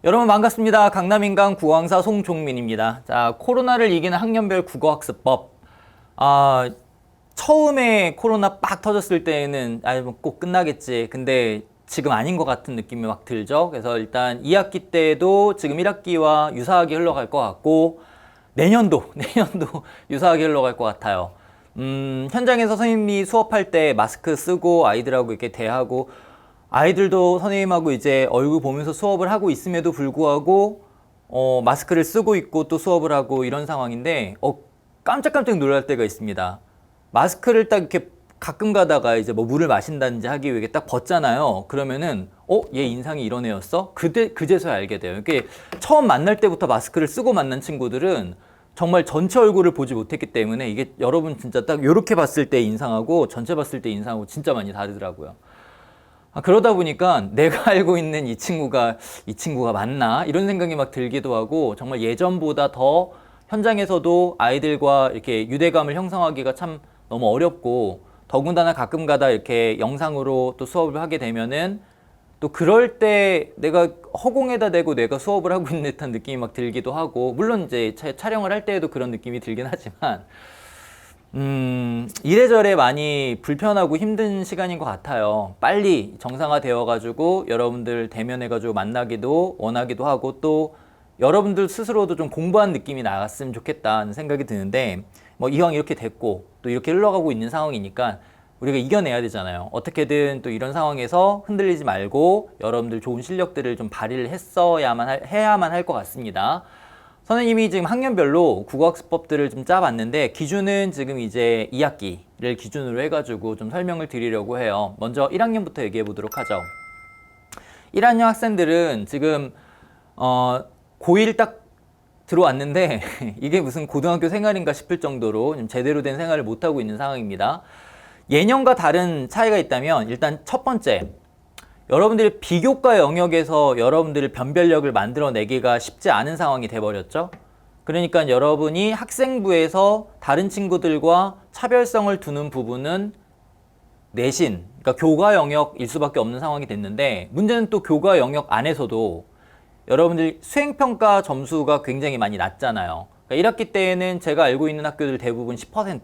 여러분 반갑습니다. 강남인강 국어강사 송종민입니다. 자, 코로나를 이기는 학년별 국어학습법. 처음에 코로나 빡 터졌을 때는 뭐꼭 끝나겠지. 근데 지금 아닌 것 같은 느낌이 막 들죠. 그래서 일단 2학기 때도 지금 1학기와 유사하게 흘러갈 것 같고 내년도 유사하게 흘러갈 것 같아요. 현장에서 선생님이 수업할 때 마스크 쓰고 아이들하고 이렇게 대하고 아이들도 선생님하고 이제 얼굴 보면서 수업을 하고 있음에도 불구하고 마스크를 쓰고 있고 또 수업을 하고 이런 상황인데 깜짝깜짝 놀랄 때가 있습니다. 마스크를 딱 이렇게 가끔 가다가 이제 뭐 물을 마신다든지 하기 위해 딱 벗잖아요. 그러면은 얘 인상이 이런 애였어? 그제서야 알게 돼요. 이게 처음 만날 때부터 마스크를 쓰고 만난 친구들은 정말 전체 얼굴을 보지 못했기 때문에 이게 여러분 진짜 딱 이렇게 봤을 때 인상하고 전체 봤을 때 인상하고 진짜 많이 다르더라고요. 그러다 보니까 내가 알고 있는 이 친구가 맞나? 이런 생각이 막 들기도 하고 정말 예전보다 더 현장에서도 아이들과 이렇게 유대감을 형성하기가 참 너무 어렵고 더군다나 가끔 가다 이렇게 영상으로 또 수업을 하게 되면은 또 그럴 때 내가 허공에다 대고 내가 수업을 하고 있는 듯한 느낌이 막 들기도 하고 물론 이제 촬영을 할 때에도 그런 느낌이 들긴 하지만 이래저래 많이 불편하고 힘든 시간인 것 같아요. 빨리 정상화되어 가지고 여러분들 대면해 가지고 만나기도 원하기도 하고 또 여러분들 스스로도 좀 공부한 느낌이 나갔으면 좋겠다는 생각이 드는데 뭐 이왕 이렇게 됐고 또 이렇게 흘러가고 있는 상황이니까 우리가 이겨내야 되잖아요. 어떻게든 또 이런 상황에서 흔들리지 말고 여러분들 좋은 실력들을 좀 발휘를 해야만 할 것 같습니다. 선생님이 지금 학년별로 국어학습법들을 좀 짜봤는데 기준은 지금 이제 2학기를 기준으로 해가지고 좀 설명을 드리려고 해요. 먼저 1학년부터 얘기해 보도록 하죠. 1학년 학생들은 지금 고1 딱 들어왔는데 이게 무슨 고등학교 생활인가 싶을 정도로 좀 제대로 된 생활을 못하고 있는 상황입니다. 예년과 다른 차이가 있다면 일단 첫 번째, 여러분들이 비교과 영역에서 여러분들의 변별력을 만들어내기가 쉽지 않은 상황이 돼버렸죠. 그러니까 여러분이 학생부에서 다른 친구들과 차별성을 두는 부분은 내신, 그러니까 교과 영역일 수밖에 없는 상황이 됐는데 문제는 또 교과 영역 안에서도 여러분들 수행평가 점수가 굉장히 많이 낮잖아요. 그러니까 1학기 때에는 제가 알고 있는 학교들 대부분 10%,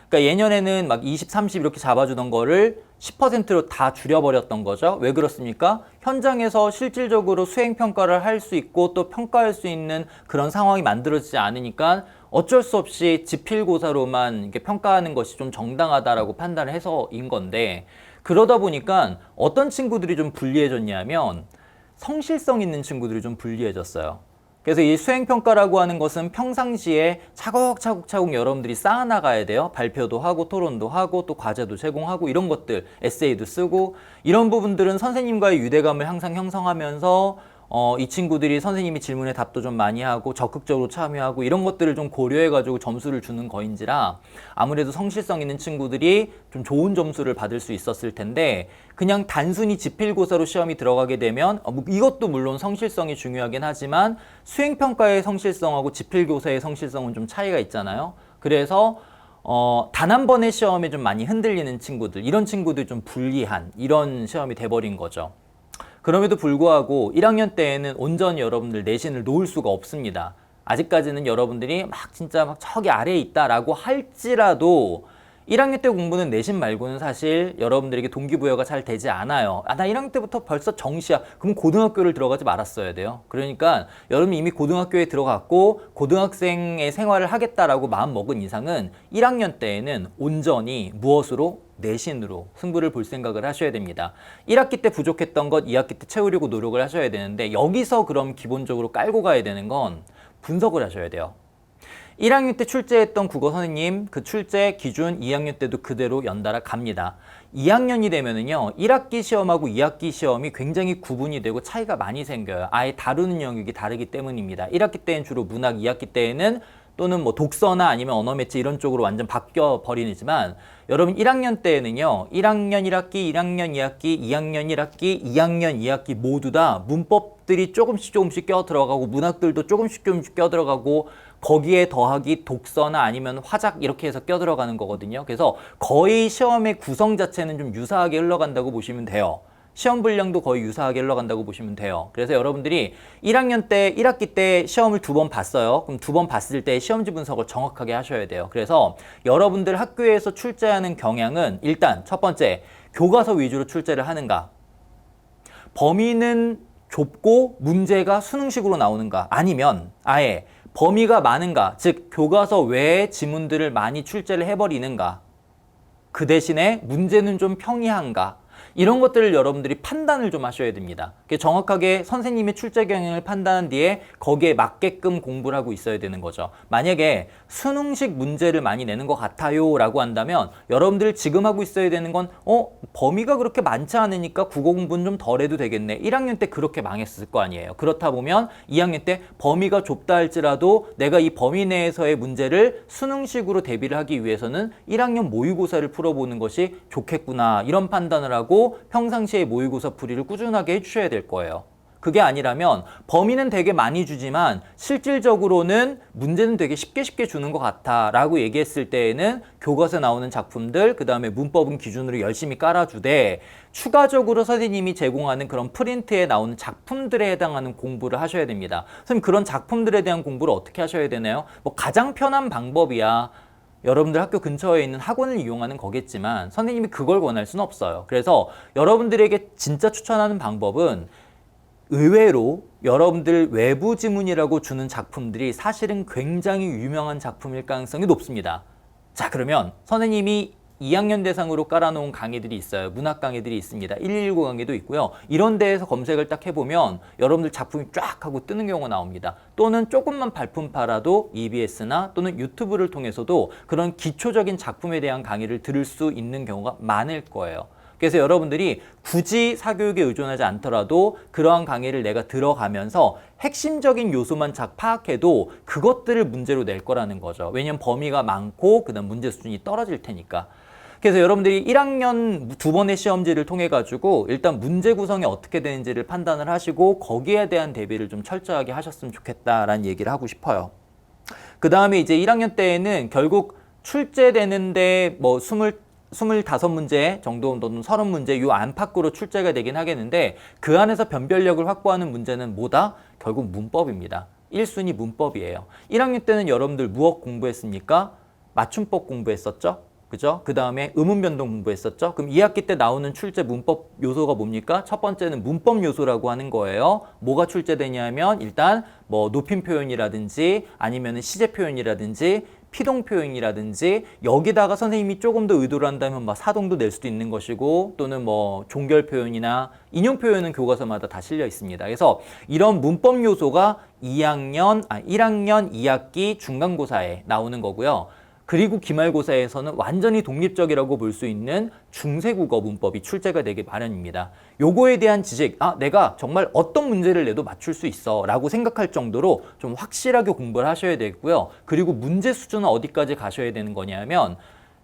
그러니까 예년에는 막 20, 30 이렇게 잡아주던 거를 10%로 다 줄여버렸던 거죠. 왜 그렇습니까? 현장에서 실질적으로 수행평가를 할 수 있고 또 평가할 수 있는 그런 상황이 만들어지지 않으니까 어쩔 수 없이 지필고사로만 이렇게 평가하는 것이 좀 정당하다라고 판단을 해서인 건데 그러다 보니까 어떤 친구들이 좀 불리해졌냐면 성실성 있는 친구들이 좀 불리해졌어요. 그래서 이 수행평가라고 하는 것은 평상시에 차곡차곡 여러분들이 쌓아나가야 돼요. 발표도 하고 토론도 하고 또 과제도 제공하고 이런 것들, 에세이도 쓰고 이런 부분들은 선생님과의 유대감을 항상 형성하면서 이 친구들이 선생님이 질문에 답도 좀 많이 하고 적극적으로 참여하고 이런 것들을 좀 고려해가지고 점수를 주는 거인지라 아무래도 성실성 있는 친구들이 좀 좋은 점수를 받을 수 있었을 텐데 그냥 단순히 지필고사로 시험이 들어가게 되면 이것도 물론 성실성이 중요하긴 하지만 수행평가의 성실성하고 지필고사의 성실성은 좀 차이가 있잖아요. 그래서 단 한 번의 시험에 좀 많이 흔들리는 친구들, 이런 친구들이 좀 불리한 이런 시험이 돼버린 거죠. 그럼에도 불구하고 1학년 때에는 온전히 여러분들 내신을 놓을 수가 없습니다. 아직까지는 여러분들이 막 진짜 막 저기 아래에 있다라고 할지라도 1학년 때 공부는 내신 말고는 사실 여러분들에게 동기부여가 잘 되지 않아요. 나 1학년 때부터 벌써 정시야. 그럼 고등학교를 들어가지 말았어야 돼요. 그러니까 여러분이 이미 고등학교에 들어갔고 고등학생의 생활을 하겠다라고 마음 먹은 이상은 1학년 때에는 온전히 무엇으로? 내신으로 승부를 볼 생각을 하셔야 됩니다. 1학기 때 부족했던 것 2학기 때 채우려고 노력을 하셔야 되는데 여기서 그럼 기본적으로 깔고 가야 되는 건 분석을 하셔야 돼요. 1학년 때 출제했던 국어 선생님 그 출제 기준 2학년 때도 그대로 연달아 갑니다. 2학년이 되면은요 1학기 시험하고 2학기 시험이 굉장히 구분이 되고 차이가 많이 생겨요. 아예 다루는 영역이 다르기 때문입니다. 1학기 때는 주로 문학, 2학기 때에는 또는 뭐 독서나 아니면 언어 매체 이런 쪽으로 완전 바뀌어 버리지만 여러분 1학년 때에는요 1학년 1학기, 1학년 2학기, 2학년 1학기, 2학년 2학기 모두 다 문법들이 조금씩 껴 들어가고 문학들도 조금씩 껴 들어가고 거기에 더하기 독서나 아니면 화작 이렇게 해서 껴 들어가는 거거든요. 그래서 거의 시험의 구성 자체는 좀 유사하게 흘러간다고 보시면 돼요. 시험 분량도 거의 유사하게 흘러간다고 보시면 돼요. 그래서 여러분들이 1학년 때 1학기 때 시험을 2번 봤어요. 그럼 2번 봤을 때 시험지 분석을 정확하게 하셔야 돼요. 그래서 여러분들 학교에서 출제하는 경향은 일단 첫 번째, 교과서 위주로 출제를 하는가, 범위는 좁고 문제가 수능식으로 나오는가, 아니면 아예 범위가 많은가, 즉 교과서 외의 지문들을 많이 출제를 해버리는가, 그 대신에 문제는 좀 평이한가, 이런 것들을 여러분들이 판단을 좀 하셔야 됩니다. 정확하게 선생님의 출제 경향을 판단한 뒤에 거기에 맞게끔 공부를 하고 있어야 되는 거죠. 만약에 수능식 문제를 많이 내는 것 같아요 라고 한다면 여러분들 지금 하고 있어야 되는 건 범위가 그렇게 많지 않으니까 국어 공부는 좀 덜 해도 되겠네. 1학년 때 그렇게 망했을 거 아니에요. 그렇다 보면 2학년 때 범위가 좁다 할지라도 내가 이 범위 내에서의 문제를 수능식으로 대비를 하기 위해서는 1학년 모의고사를 풀어보는 것이 좋겠구나, 이런 판단을 하고 평상시에 모의고사 풀이를 꾸준하게 해주셔야 될 거예요. 그게 아니라면 범위는 되게 많이 주지만 실질적으로는 문제는 되게 쉽게 주는 것 같아 라고 얘기했을 때에는 교과서에 나오는 작품들, 그 다음에 문법은 기준으로 열심히 깔아주되 추가적으로 선생님이 제공하는 그런 프린트에 나오는 작품들에 해당하는 공부를 하셔야 됩니다. 선생님, 그런 작품들에 대한 공부를 어떻게 하셔야 되나요? 가장 편한 방법이야 여러분들 학교 근처에 있는 학원을 이용하는 거겠지만 선생님이 그걸 권할 수는 없어요. 그래서 여러분들에게 진짜 추천하는 방법은 의외로 여러분들 외부 지문이라고 주는 작품들이 사실은 굉장히 유명한 작품일 가능성이 높습니다. 자, 그러면 선생님이 2학년 대상으로 깔아놓은 강의들이 있어요. 문학 강의들이 있습니다. 119 강의도 있고요. 이런 데에서 검색을 딱 해보면 여러분들 작품이 쫙 하고 뜨는 경우가 나옵니다. 또는 조금만 발품 팔아도 EBS나 또는 유튜브를 통해서도 그런 기초적인 작품에 대한 강의를 들을 수 있는 경우가 많을 거예요. 그래서 여러분들이 굳이 사교육에 의존하지 않더라도 그러한 강의를 내가 들어가면서 핵심적인 요소만 파악해도 그것들을 문제로 낼 거라는 거죠. 왜냐하면 범위가 많고 그다음 문제 수준이 떨어질 테니까. 그래서 여러분들이 1학년 2번의 시험지를 통해 가지고 일단 문제 구성이 어떻게 되는지를 판단을 하시고 거기에 대한 대비를 좀 철저하게 하셨으면 좋겠다라는 얘기를 하고 싶어요. 그 다음에 이제 1학년 때에는 결국 출제되는데 25문제 정도 또는 30문제 요 안팎으로 출제가 되긴 하겠는데 그 안에서 변별력을 확보하는 문제는 뭐다? 결국 문법입니다. 1순위 문법이에요. 1학년 때는 여러분들 무엇 공부했습니까? 맞춤법 공부했었죠? 그죠? 그 다음에 의문 변동 공부했었죠? 그럼 2학기 때 나오는 출제 문법 요소가 뭡니까? 첫 번째는 문법 요소라고 하는 거예요. 뭐가 출제되냐면 일단 높임 표현이라든지 아니면 시제 표현이라든지 피동 표현이라든지 여기다가 선생님이 조금 더 의도를 한다면 사동도 낼 수도 있는 것이고 또는 종결 표현이나 인용 표현은 교과서마다 다 실려 있습니다. 그래서 이런 문법 요소가 1학년 2학기 중간고사에 나오는 거고요. 그리고 기말고사에서는 완전히 독립적이라고 볼 수 있는 중세국어 문법이 출제가 되기 마련입니다. 요거에 대한 지식, 내가 정말 어떤 문제를 내도 맞출 수 있어 라고 생각할 정도로 좀 확실하게 공부를 하셔야 되고요. 그리고 문제 수준은 어디까지 가셔야 되는 거냐면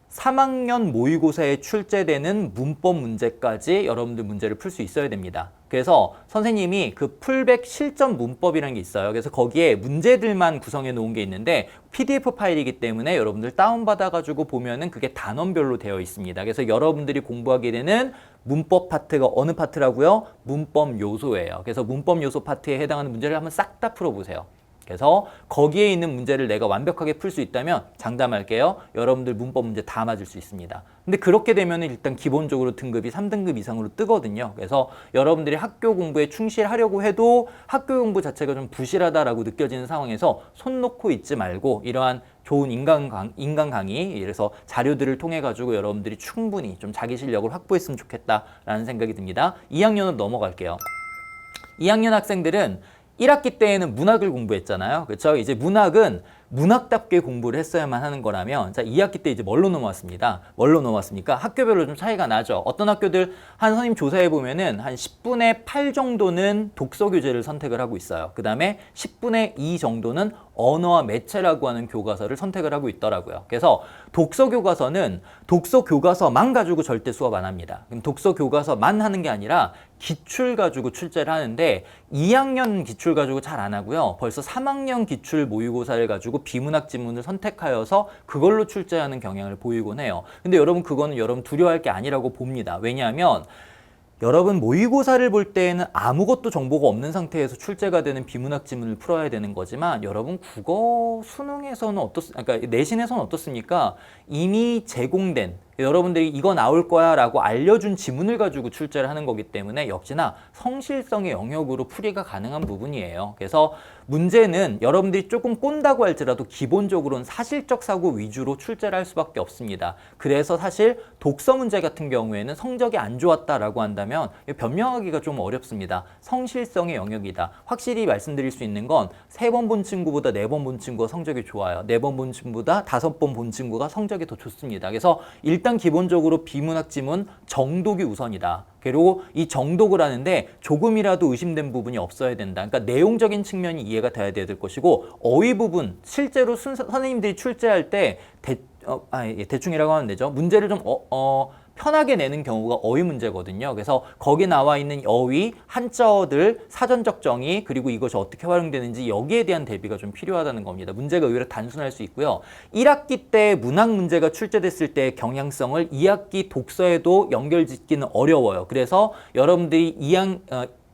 3학년 모의고사에 출제되는 문법 문제까지 여러분들 문제를 풀 수 있어야 됩니다. 그래서 선생님이 그 풀백 실전 문법이라는 게 있어요. 그래서 거기에 문제들만 구성해 놓은 게 있는데 PDF 파일이기 때문에 여러분들 다운받아가지고 보면은 그게 단원별로 되어 있습니다. 그래서 여러분들이 공부하게 되는 문법 파트가 어느 파트라고요? 문법 요소예요. 그래서 문법 요소 파트에 해당하는 문제를 한번 싹 다 풀어보세요. 그래서 거기에 있는 문제를 내가 완벽하게 풀 수 있다면 장담할게요. 여러분들 문법 문제 다 맞을 수 있습니다. 근데 그렇게 되면 일단 기본적으로 등급이 3등급 이상으로 뜨거든요. 그래서 여러분들이 학교 공부에 충실하려고 해도 학교 공부 자체가 좀 부실하다라고 느껴지는 상황에서 손 놓고 있지 말고 이러한 좋은 인간 강의, 그래서 자료들을 통해 가지고 여러분들이 충분히 좀 자기 실력을 확보했으면 좋겠다라는 생각이 듭니다. 2학년으로 넘어갈게요. 2학년 학생들은 1학기 때에는 문학을 공부했잖아요. 그렇죠? 이제 문학은 문학답게 공부를 했어야만 하는 거라면 자, 2학기 때 이제 뭘로 넘어왔습니다. 뭘로 넘어왔습니까? 학교별로 좀 차이가 나죠. 어떤 학교들 한 선생님 조사해 보면은 한 10분의 8 정도는 독서 교재를 선택을 하고 있어요. 그 다음에 10분의 2 정도는 언어와 매체라고 하는 교과서를 선택을 하고 있더라고요. 그래서 독서 교과서는 독서 교과서만 가지고 절대 수업 안 합니다. 그럼 독서 교과서만 하는 게 아니라 기출 가지고 출제를 하는데 2학년 기출 가지고 잘 안 하고요. 벌써 3학년 기출 모의고사를 가지고 비문학 지문을 선택하여서 그걸로 출제하는 경향을 보이곤 해요. 근데 여러분 그거는 여러분 두려워할 게 아니라고 봅니다. 왜냐하면 여러분 모의고사를 볼 때에는 아무것도 정보가 없는 상태에서 출제가 되는 비문학 지문을 풀어야 되는 거지만 여러분 국어 수능에서는 그러니까 내신에서는 어떻습니까? 이미 제공된 여러분들이 이거 나올 거야 라고 알려준 지문을 가지고 출제를 하는 거기 때문에 역시나 성실성의 영역으로 풀이가 가능한 부분이에요. 그래서 문제는 여러분들이 조금 꼰다고 할지라도 기본적으로는 사실적 사고 위주로 출제를 할 수밖에 없습니다. 그래서 사실 독서 문제 같은 경우에는 성적이 안 좋았다라고 한다면 변명하기가 좀 어렵습니다. 성실성의 영역이다. 확실히 말씀드릴 수 있는 건 3번 본 친구보다 4번 본 친구가 성적이 좋아요. 4번 본 친구보다 5번 본 친구가 성적이 더 좋습니다. 그래서 일단 기본적으로 비문학 지문 정독이 우선이다. 그리고 이 정독을 하는데 조금이라도 의심된 부분이 없어야 된다. 그러니까 내용적인 측면이 이해가 돼야 될 것이고 어휘 부분 실제로 선생님들이 출제할 때 대충이라고 하면 되죠. 문제를 좀 편하게 내는 경우가 어휘 문제거든요. 그래서 거기 나와 있는 어휘, 한자어들, 사전적 정의, 그리고 이것이 어떻게 활용되는지 여기에 대한 대비가 좀 필요하다는 겁니다. 문제가 의외로 단순할 수 있고요. 1학기 때 문학 문제가 출제됐을 때 경향성을 2학기 독서에도 연결짓기는 어려워요. 그래서 여러분들이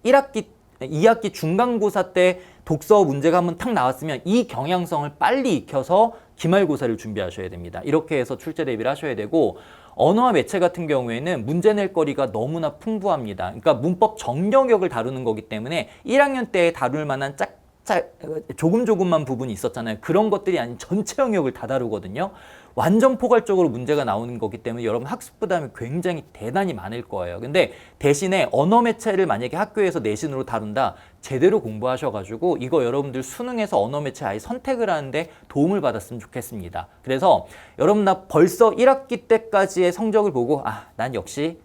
2학기 중간고사 때 독서 문제가 한번 탁 나왔으면 이 경향성을 빨리 익혀서 기말고사를 준비하셔야 됩니다. 이렇게 해서 출제 대비를 하셔야 되고 언어와 매체 같은 경우에는 문제 낼 거리가 너무나 풍부합니다. 그러니까 문법 전 영역을 다루는 거기 때문에 1학년 때 다룰 만한 조금만 부분이 있었잖아요. 그런 것들이 아닌 전체 영역을 다 다루거든요. 완전 포괄적으로 문제가 나오는 거기 때문에 여러분 학습 부담이 굉장히 대단히 많을 거예요. 근데 대신에 언어 매체를 만약에 학교에서 내신으로 다룬다, 제대로 공부하셔가지고 이거 여러분들 수능에서 언어 매체 아예 선택을 하는데 도움을 받았으면 좋겠습니다. 그래서 여러분 나 벌써 1학기 때까지의 성적을 보고 난 역시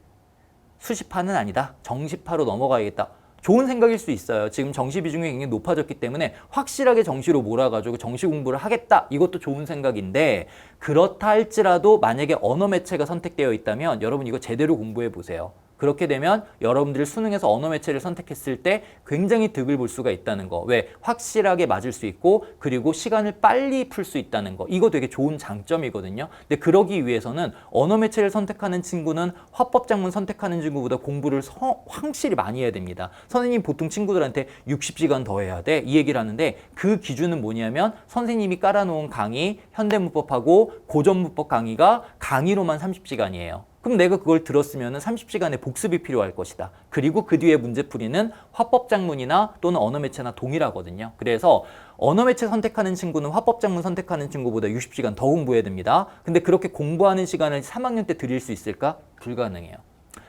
수시파는 아니다. 정시파로 넘어가야겠다. 좋은 생각일 수 있어요. 지금 정시 비중이 굉장히 높아졌기 때문에 확실하게 정시로 몰아가지고 정시 공부를 하겠다. 이것도 좋은 생각인데 그렇다 할지라도 만약에 언어 매체가 선택되어 있다면 여러분 이거 제대로 공부해 보세요. 그렇게 되면 여러분들이 수능에서 언어 매체를 선택했을 때 굉장히 득을 볼 수가 있다는 거. 왜? 확실하게 맞을 수 있고 그리고 시간을 빨리 풀 수 있다는 거. 이거 되게 좋은 장점이거든요. 근데 그러기 위해서는 언어 매체를 선택하는 친구는 화법작문 선택하는 친구보다 공부를 확실히 많이 해야 됩니다. 선생님 보통 친구들한테 60시간 더 해야 돼. 이 얘기를 하는데 그 기준은 뭐냐면 선생님이 깔아놓은 강의, 현대문법하고 고전문법 강의가 강의로만 30시간이에요. 그럼 내가 그걸 들었으면 30시간의 복습이 필요할 것이다. 그리고 그 뒤에 문제풀이는 화법작문이나 또는 언어매체나 동일하거든요. 그래서 언어매체 선택하는 친구는 화법작문 선택하는 친구보다 60시간 더 공부해야 됩니다. 근데 그렇게 공부하는 시간을 3학년 때 드릴 수 있을까? 불가능해요.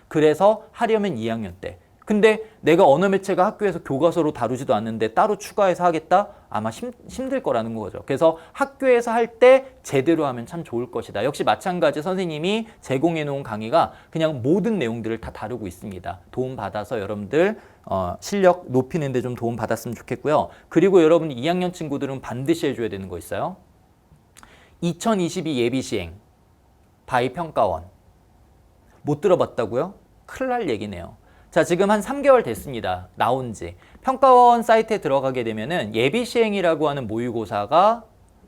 그래서 하려면 2학년 때. 근데 내가 언어 매체가 학교에서 교과서로 다루지도 않는데 따로 추가해서 하겠다? 아마 힘들 거라는 거죠. 그래서 학교에서 할 때 제대로 하면 참 좋을 것이다. 역시 마찬가지 선생님이 제공해 놓은 강의가 그냥 모든 내용들을 다 다루고 있습니다. 도움 받아서 여러분들 실력 높이는 데 좀 도움 받았으면 좋겠고요. 그리고 여러분 2학년 친구들은 반드시 해줘야 되는 거 있어요. 2022 예비시행 바이 평가원 못 들어봤다고요? 큰일 날 얘기네요. 자, 지금 한 3개월 됐습니다. 나온 지. 평가원 사이트에 들어가게 되면은 예비시행이라고 하는 모의고사가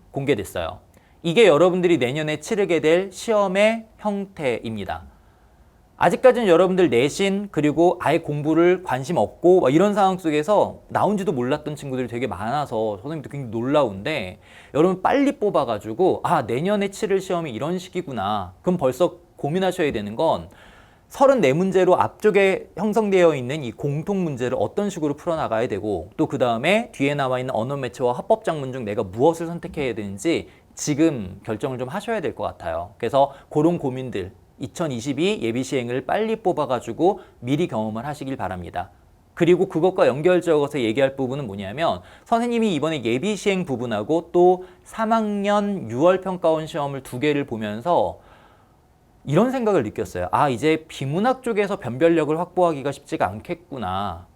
공개됐어요. 이게 여러분들이 내년에 치르게 될 시험의 형태입니다. 아직까지는 여러분들 내신 그리고 아예 공부를 관심 없고 이런 상황 속에서 나온지도 몰랐던 친구들이 되게 많아서 선생님도 굉장히 놀라운데 여러분 빨리 뽑아가지고 내년에 치를 시험이 이런 식이구나. 그럼 벌써 고민하셔야 되는 건 34문제로 앞쪽에 형성되어 있는 이 공통 문제를 어떤 식으로 풀어나가야 되고 또 그 다음에 뒤에 나와 있는 언어 매체와 합법작문 중 내가 무엇을 선택해야 되는지 지금 결정을 좀 하셔야 될 것 같아요. 그래서 그런 고민들 2022 예비시행을 빨리 뽑아가지고 미리 경험을 하시길 바랍니다. 그리고 그것과 연결지어서 얘기할 부분은 뭐냐면 선생님이 이번에 예비시행 부분하고 또 3학년 6월 평가원 시험을 2개를 보면서 이런 생각을 느꼈어요. 이제 비문학 쪽에서 변별력을 확보하기가 쉽지가 않겠구나.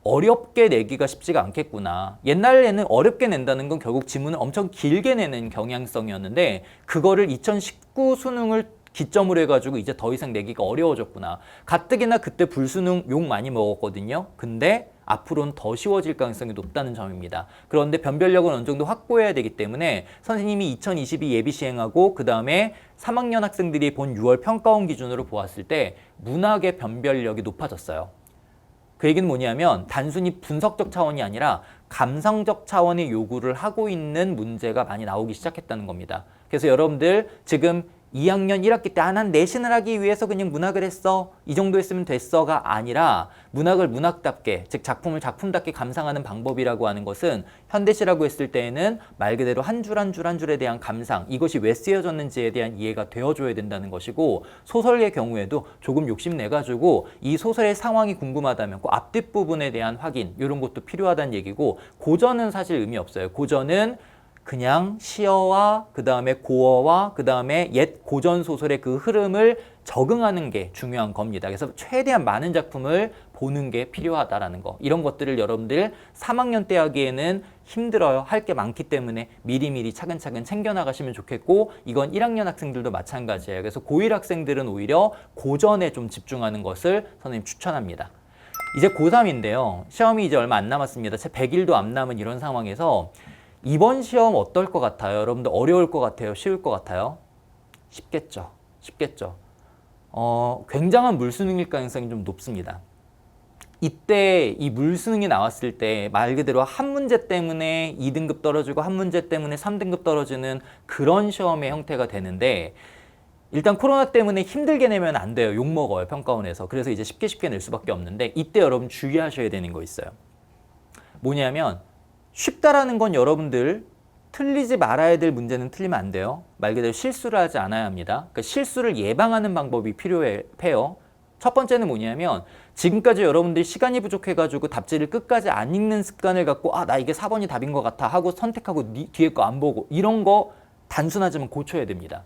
어렵게 내기가 쉽지가 않겠구나. 옛날에는 어렵게 낸다는 건 결국 지문을 엄청 길게 내는 경향성이었는데 그거를 2019 수능을 기점으로 해가지고 이제 더 이상 내기가 어려워졌구나. 가뜩이나 그때 불수능 욕 많이 먹었거든요. 근데 앞으로는 더 쉬워질 가능성이 높다는 점입니다. 그런데 변별력은 어느 정도 확보해야 되기 때문에 선생님이 2022 예비 시행하고 그 다음에 3학년 학생들이 본 6월 평가원 기준으로 보았을 때 문학의 변별력이 높아졌어요. 그 얘기는 뭐냐면 단순히 분석적 차원이 아니라 감상적 차원의 요구를 하고 있는 문제가 많이 나오기 시작했다는 겁니다. 그래서 여러분들 지금 2학년 1학기 때 난 내신을 하기 위해서 그냥 문학을 했어. 이 정도 했으면 됐어가 아니라 문학을 문학답게, 즉 작품을 작품답게 감상하는 방법이라고 하는 것은 현대시라고 했을 때에는 말 그대로 한 줄 한 줄 한 줄에 대한 감상, 이것이 왜 쓰여졌는지에 대한 이해가 되어줘야 된다는 것이고, 소설의 경우에도 조금 욕심내가지고 이 소설의 상황이 궁금하다면 그 앞뒷 부분에 대한 확인, 이런 것도 필요하다는 얘기고, 고전은 사실 의미 없어요. 고전은 그냥 시어와 그 다음에 고어와 그 다음에 옛 고전 소설의 그 흐름을 적응하는 게 중요한 겁니다. 그래서 최대한 많은 작품을 보는 게 필요하다라는 거, 이런 것들을 여러분들 3학년 때 하기에는 힘들어요. 할 게 많기 때문에 미리미리 차근차근 챙겨나가시면 좋겠고, 이건 1학년 학생들도 마찬가지예요. 그래서 고1 학생들은 오히려 고전에 좀 집중하는 것을 선생님 추천합니다. 이제 고3인데요. 시험이 이제 얼마 안 남았습니다. 채 100일도 안 남은 이런 상황에서 이번 시험 어떨 것 같아요? 여러분들 어려울 것 같아요? 쉬울 것 같아요? 쉽겠죠. 쉽겠죠. 굉장한 물수능일 가능성이 좀 높습니다. 이때 이 물수능이 나왔을 때 말 그대로 한 문제 때문에 2등급 떨어지고 한 문제 때문에 3등급 떨어지는 그런 시험의 형태가 되는데, 일단 코로나 때문에 힘들게 내면 안 돼요. 욕먹어요, 평가원에서. 그래서 이제 쉽게 낼 수밖에 없는데, 이때 여러분 주의하셔야 되는 거 있어요. 뭐냐면 쉽다라는 건 여러분들 틀리지 말아야 될 문제는 틀리면 안 돼요. 말 그대로 실수를 하지 않아야 합니다. 그러니까 실수를 예방하는 방법이 필요해요. 첫 번째는 뭐냐면 지금까지 여러분들이 시간이 부족해가지고 답지를 끝까지 안 읽는 습관을 갖고 나 이게 4번이 답인 것 같아 하고 선택하고 뒤에 거 안 보고, 이런 거 단순하지만 고쳐야 됩니다.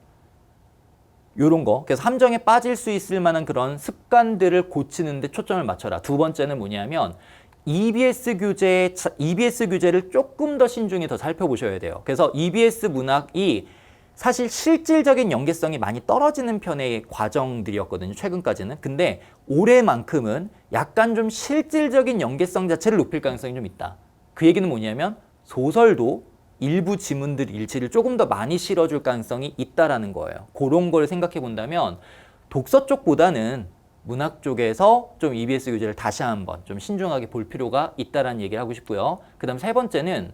요런 거. 그래서 함정에 빠질 수 있을 만한 그런 습관들을 고치는 데 초점을 맞춰라. 두 번째는 뭐냐면 EBS 교재를 조금 더 신중히 더 살펴보셔야 돼요. 그래서 EBS 문학이 사실 실질적인 연계성이 많이 떨어지는 편의 과정들이었거든요, 최근까지는. 근데 올해만큼은 약간 좀 실질적인 연계성 자체를 높일 가능성이 좀 있다. 그 얘기는 뭐냐면 소설도 일부 지문들 일치를 조금 더 많이 실어줄 가능성이 있다라는 거예요. 그런 걸 생각해 본다면 독서 쪽보다는 문학 쪽에서 좀 EBS 교재를 다시 한번 좀 신중하게 볼 필요가 있다라는 얘기를 하고 싶고요. 그 다음 세 번째는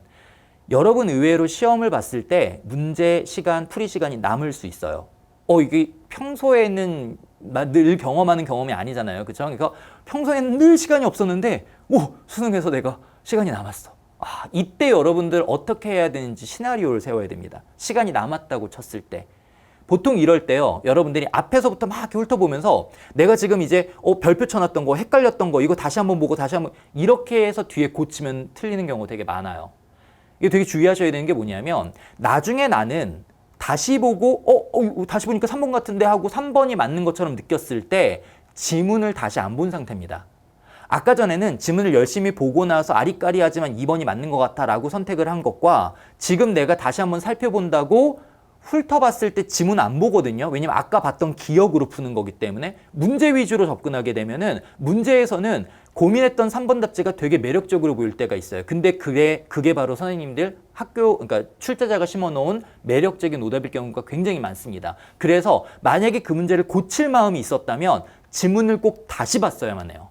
여러분 의외로 시험을 봤을 때 문제 시간, 풀이 시간이 남을 수 있어요. 이게 평소에는 늘 경험하는 경험이 아니잖아요. 그렇죠? 그러니까 평소에는 늘 시간이 없었는데 수능에서 내가 시간이 남았어. 이때 여러분들 어떻게 해야 되는지 시나리오를 세워야 됩니다. 시간이 남았다고 쳤을 때. 보통 이럴 때요, 여러분들이 앞에서부터 막 이렇게 훑어보면서 내가 지금 이제 별표 쳐놨던 거, 헷갈렸던 거, 이거 다시 한번 보고 다시 한번, 이렇게 해서 뒤에 고치면 틀리는 경우가 되게 많아요. 이게 되게 주의하셔야 되는 게 뭐냐면 나중에 나는 다시 보고 다시 보니까 3번 같은데 하고 3번이 맞는 것처럼 느꼈을 때 지문을 다시 안 본 상태입니다. 아까 전에는 지문을 열심히 보고 나서 아리까리하지만 2번이 맞는 것 같아 라고 선택을 한 것과, 지금 내가 다시 한번 살펴본다고 훑어봤을 때 지문 안 보거든요. 왜냐면 아까 봤던 기억으로 푸는 거기 때문에 문제 위주로 접근하게 되면은 문제에서는 고민했던 3번 답지가 되게 매력적으로 보일 때가 있어요. 근데 그게 바로 선생님들 그러니까 출제자가 심어놓은 매력적인 오답일 경우가 굉장히 많습니다. 그래서 만약에 그 문제를 고칠 마음이 있었다면 지문을 꼭 다시 봤어야만 해요.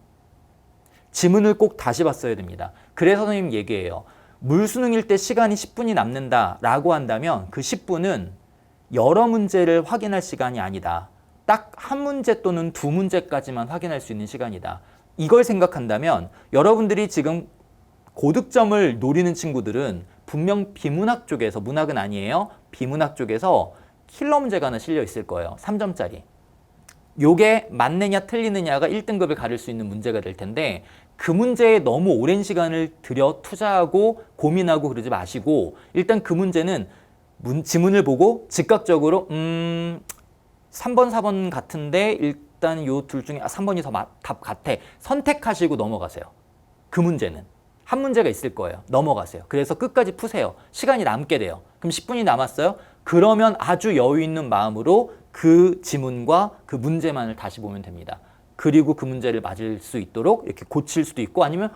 지문을 꼭 다시 봤어야 됩니다. 그래서 선생님 얘기해요. 물수능일 때 시간이 10분이 남는다라고 한다면 그 10분은 여러 문제를 확인할 시간이 아니다. 딱 한 문제 또는 두 문제까지만 확인할 수 있는 시간이다. 이걸 생각한다면 여러분들이 지금 고득점을 노리는 친구들은 분명 비문학 쪽에서, 문학은 아니에요, 비문학 쪽에서 킬러 문제가 하나 실려 있을 거예요. 3점짜리. 요게 맞느냐 틀리느냐가 1등급을 가릴 수 있는 문제가 될 텐데, 그 문제에 너무 오랜 시간을 들여 투자하고 고민하고 그러지 마시고, 일단 그 문제는 지문을 보고 즉각적으로 3번, 4번 같은데 일단 요 둘 중에 3번이 더 답 같아. 선택하시고 넘어가세요. 그 문제는. 한 문제가 있을 거예요. 넘어가세요. 그래서 끝까지 푸세요. 시간이 남게 돼요. 그럼 10분이 남았어요? 그러면 아주 여유 있는 마음으로 그 지문과 그 문제만을 다시 보면 됩니다. 그리고 그 문제를 맞을 수 있도록 이렇게 고칠 수도 있고 아니면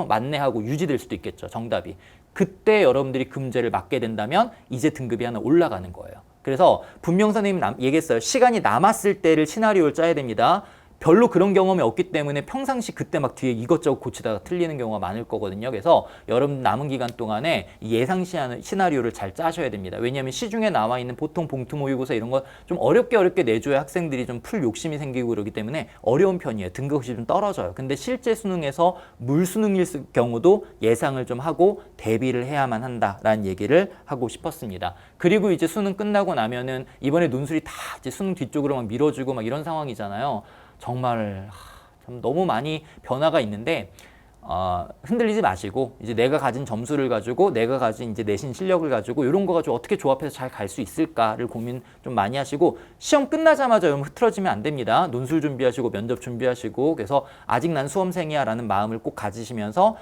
맞네 하고 유지될 수도 있겠죠. 정답이. 그때 여러분들이 그 문제를 맞게 된다면 이제 등급이 하나 올라가는 거예요. 그래서 분명 선생님 얘기했어요. 시간이 남았을 때를 시나리오를 짜야 됩니다. 별로 그런 경험이 없기 때문에 평상시 그때 막 뒤에 이것저것 고치다가 틀리는 경우가 많을 거거든요. 그래서 여러분 남은 기간 동안에 예상 시나리오를 잘 짜셔야 됩니다. 왜냐하면 시중에 나와 있는 보통 봉투 모의고사 이런 거 좀 어렵게 내줘야 학생들이 좀 풀 욕심이 생기고 그러기 때문에 어려운 편이에요. 등급이 좀 떨어져요. 근데 실제 수능에서 물수능일 경우도 예상을 좀 하고 대비를 해야만 한다라는 얘기를 하고 싶었습니다. 그리고 이제 수능 끝나고 나면은 이번에 논술이 다 이제 수능 뒤쪽으로 막 밀어주고 막 이런 상황이잖아요. 정말 참 너무 많이 변화가 있는데 흔들리지 마시고 이제 내가 가진 점수를 가지고 내가 가진 이제 내신 실력을 가지고 이런 거 가지고 어떻게 조합해서 잘 갈 수 있을까를 고민 좀 많이 하시고 시험 끝나자마자 여러분 흐트러지면 안 됩니다. 논술 준비하시고 면접 준비하시고 그래서 아직 난 수험생이야 라는 마음을 꼭 가지시면서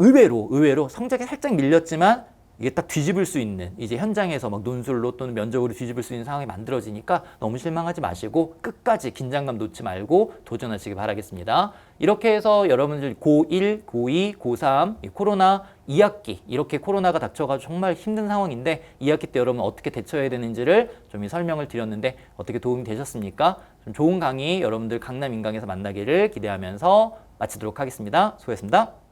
의외로 성적이 살짝 밀렸지만 이게 딱 뒤집을 수 있는 이제 현장에서 막 논술로 또는 면접으로 뒤집을 수 있는 상황이 만들어지니까 너무 실망하지 마시고 끝까지 긴장감 놓지 말고 도전하시기 바라겠습니다. 이렇게 해서 여러분들 고1, 고2, 고3 코로나 2학기 이렇게 코로나가 닥쳐가지고 정말 힘든 상황인데 2학기 때 여러분 어떻게 대처해야 되는지를 좀 설명을 드렸는데 어떻게 도움이 되셨습니까? 좀 좋은 강의 여러분들 강남 인강에서 만나기를 기대하면서 마치도록 하겠습니다. 수고했습니다.